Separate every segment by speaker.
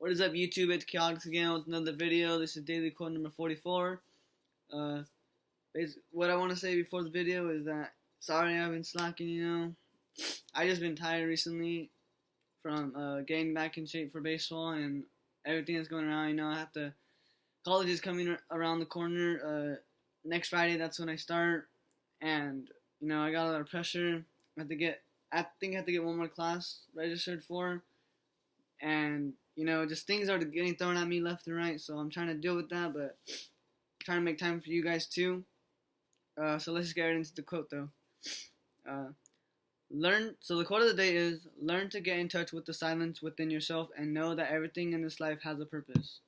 Speaker 1: What is up, YouTube? It's Chaotix again with another video. This is daily quote number 44. What I want to say before the video is that sorry I've been slacking. I just been tired recently from getting back in shape for baseball and everything that's going around. College is coming around the corner. Next Friday, that's when I start, and I got a lot of pressure. I think I have to get one more class registered for, and just things are getting thrown at me left and right, so I'm trying to deal with that, but trying to make time for you guys too. So let's just get right into the quote though. So the quote of the day is, learn to get in touch with the silence within yourself and know that everything in this life has a purpose.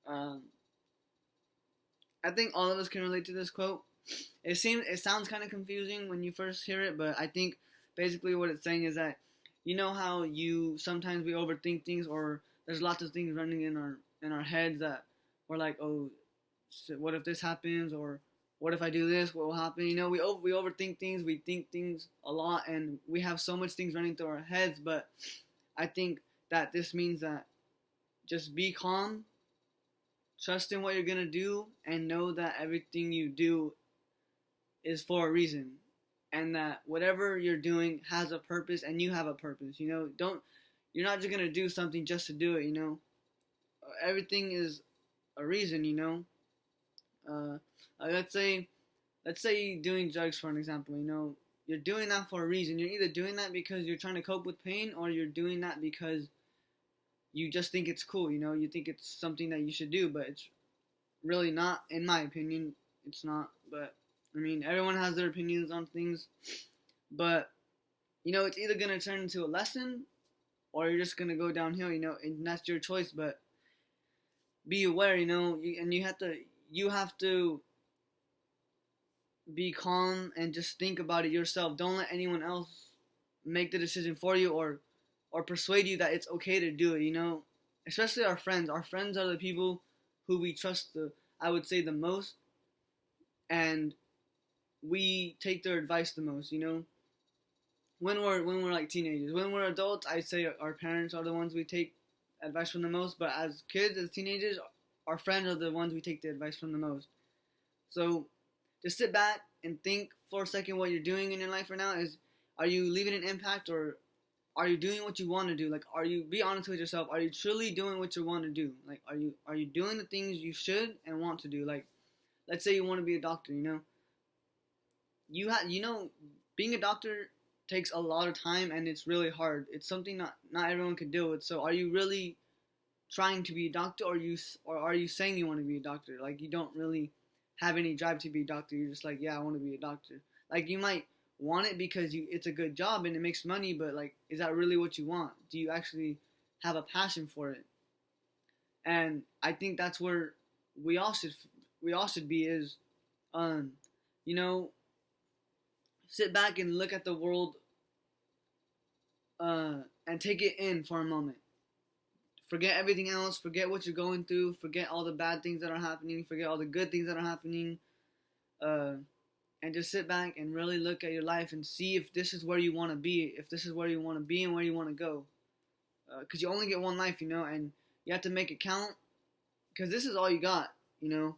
Speaker 1: I think all of us can relate to this quote. It sounds kind of confusing when you first hear it, but I think basically what it's saying is that how sometimes we overthink things, or there's lots of things running in our heads that we're like, oh, what if this happens, or what if I do this, what will happen? We overthink things, we think things a lot, and we have so much things running through our heads. But I think that this means that just be calm, trust in what you're gonna do, and know that everything you do is for a reason, and that whatever you're doing has a purpose, and you have a purpose. You're not just gonna do something just to do it. Everything is a reason. Let's say you're doing drugs, for an example. You're doing that for a reason. You're either doing that because you're trying to cope with pain, or you're doing that because you just think it's cool. You think it's something that you should do, but it's really not. In my opinion, it's not. But everyone has their opinions on things, but it's either gonna turn into a lesson, or you're just gonna go downhill. And that's your choice. But be aware. And you have to be calm and just think about it yourself. Don't let anyone else make the decision for you, or persuade you that it's okay to do it. Especially our friends. Our friends are the people who we trust I would say the most, and we take their advice the most. When we're like teenagers. When we're adults, I'd say our parents are the ones we take advice from the most. But as kids, as teenagers, our friends are the ones we take the advice from the most. So just sit back and think for a second what you're doing in your life right now. Are you leaving an impact, or are you doing what you want to do? Like, be honest with yourself. Are you truly doing what you want to do? Like, are you doing the things you should and want to do? Like, let's say you want to be a doctor. Being a doctor takes a lot of time, and it's really hard. It's something not everyone can deal with. So are you really trying to be a doctor, or are you saying you want to be a doctor? Like, you don't really have any drive to be a doctor. You're just like, yeah, I want to be a doctor. Like, you might want it because it's a good job and it makes money, but like, is that really what you want? Do you actually have a passion for it? And I think that's where we all should be, is sit back and look at the world and take it in for a moment. Forget everything else, forget what you're going through, forget all the bad things that are happening, forget all the good things that are happening, and just sit back and really look at your life and see if this is where you want to be, and where you want to go. Because you only get one life, and you have to make it count, because this is all you got. You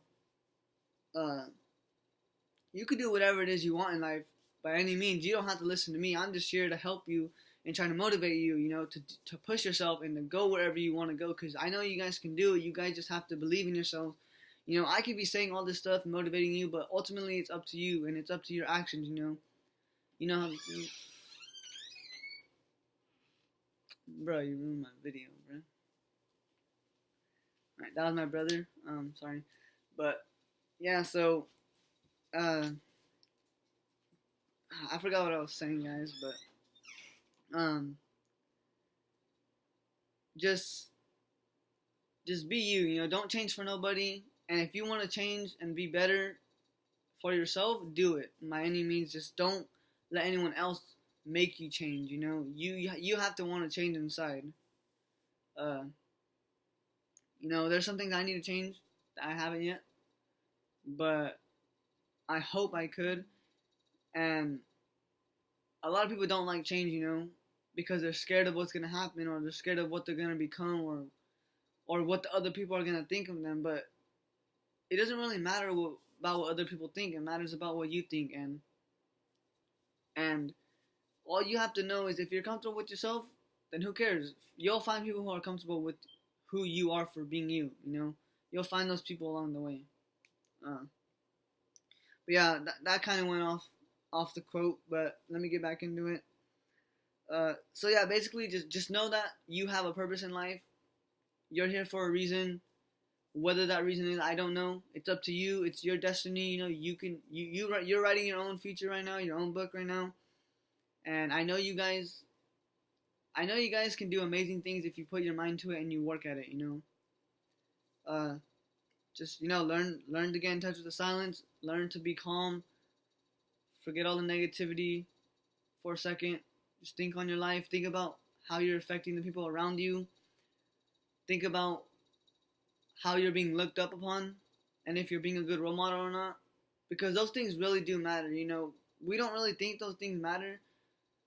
Speaker 1: could do whatever it is you want in life by any means. You don't have to listen to me. I'm just here to help you and trying to motivate you, to push yourself and to go wherever you want to go, because I know you guys can do it. You guys just have to believe in yourself. I could be saying all this stuff, motivating you, but ultimately it's up to you, and it's up to your actions. How bro, you ruined my video, bro. Alright, that was my brother. Sorry. But yeah, so I forgot what I was saying, guys, but just be you. Don't change for nobody. And if you want to change and be better for yourself, do it by any means. Just don't let anyone else make you change. You have to want to change inside. There's some things I need to change that I haven't yet, but I hope I could. And a lot of people don't like change, because they're scared of what's going to happen, or they're scared of what they're going to become, or or what the other people are gonna think of them. But it doesn't really matter about what other people think. It matters about what you think, and all you have to know is if you're comfortable with yourself, then who cares? You'll find people who are comfortable with who you are for being you. You know, you'll find those people along the way. Uh, but yeah, that kind of went off the quote. But let me get back into it. So yeah, basically, just know that you have a purpose in life. You're here for a reason. Whether that reason is, I don't know. It's up to you. It's your destiny. You know, you're writing your own future right now, your own book right now. And I know you guys. I know you guys can do amazing things if you put your mind to it and you work at it. You know, just learn to get in touch with the silence. Learn to be calm. Forget all the negativity for a second. Just think on your life. Think about how you're affecting the people around you. Think about how you're being looked up upon, and if you're being a good role model or not. Because those things really do matter. You know, we don't really think those things matter,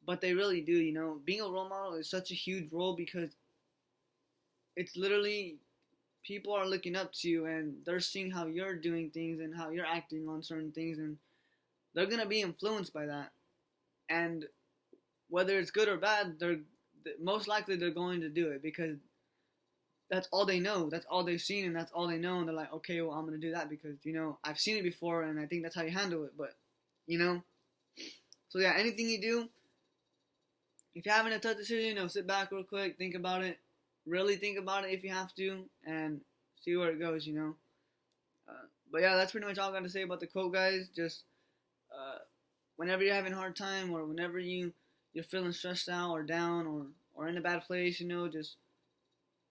Speaker 1: but they really do. You know, being a role model is such a huge role because it's literally people are looking up to you and they're seeing how you're doing things and how you're acting on certain things, and they're gonna be influenced by that. And whether it's good or bad, they're most likely they're going to do it because that's all they know. That's all they've seen, and that's all they know. And they're like, okay, well, I'm gonna do that because I've seen it before, and I think that's how you handle it. But you know, so yeah, anything you do, if you're having a tough decision, sit back real quick, think about it, really think about it if you have to, and see where it goes. But yeah, that's pretty much all I got to say about the quote, guys. Just whenever you're having a hard time, or whenever you're feeling stressed out or down or in a bad place, just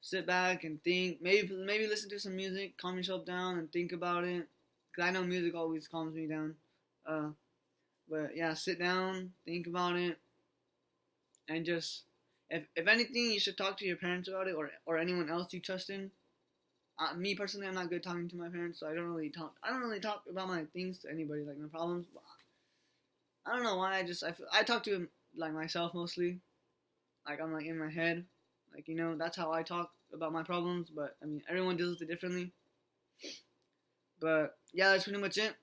Speaker 1: sit back and think. Maybe listen to some music, calm yourself down, and think about it. Cause I know music always calms me down. But yeah, sit down, think about it, and just if anything, you should talk to your parents about it or anyone else you trust in. Me personally, I'm not good talking to my parents, so I don't really talk about my things to anybody, like my problems. I don't know why. I talk to like myself mostly. Like I'm like in my head. Like, that's how I talk about my problems, but I mean, everyone deals with it differently. But yeah, that's pretty much it.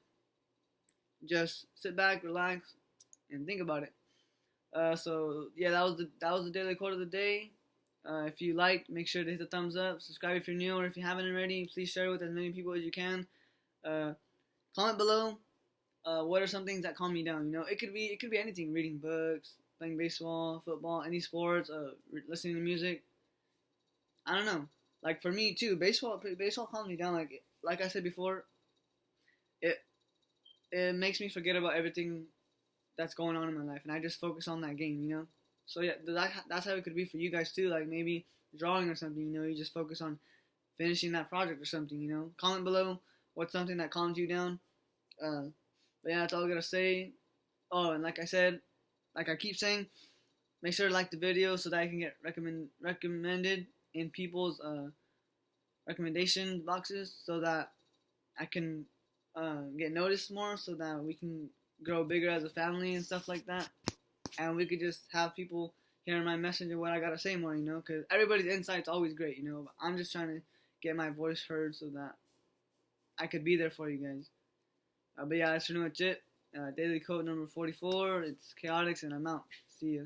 Speaker 1: Just sit back, relax, and think about it. So yeah, that was the daily quote of the day. If you liked, make sure to hit the thumbs up. Subscribe if you're new, or if you haven't already, please share it with as many people as you can. Comment below. What are some things that calm you down? It could be anything: reading books, playing baseball, football, any sports, listening to music. I don't know. Like for me too, baseball calms me down. Like I said before, it makes me forget about everything that's going on in my life, and I just focus on that game. So yeah, that's how it could be for you guys too. Like maybe drawing or something. You just focus on finishing that project or something. Comment below what's something that calms you down. But yeah, that's all I gotta say. Oh, and like I said, like I keep saying, make sure to like the video so that I can get recommended in people's recommendation boxes, so that I can get noticed more, so that we can grow bigger as a family and stuff like that, and we could just have people hearing my message and what I gotta say more, because everybody's insight's always great, but I'm just trying to get my voice heard so that I could be there for you guys. But yeah, that's pretty much it. Daily quote number 44. It's Chaotix, and I'm out. See ya.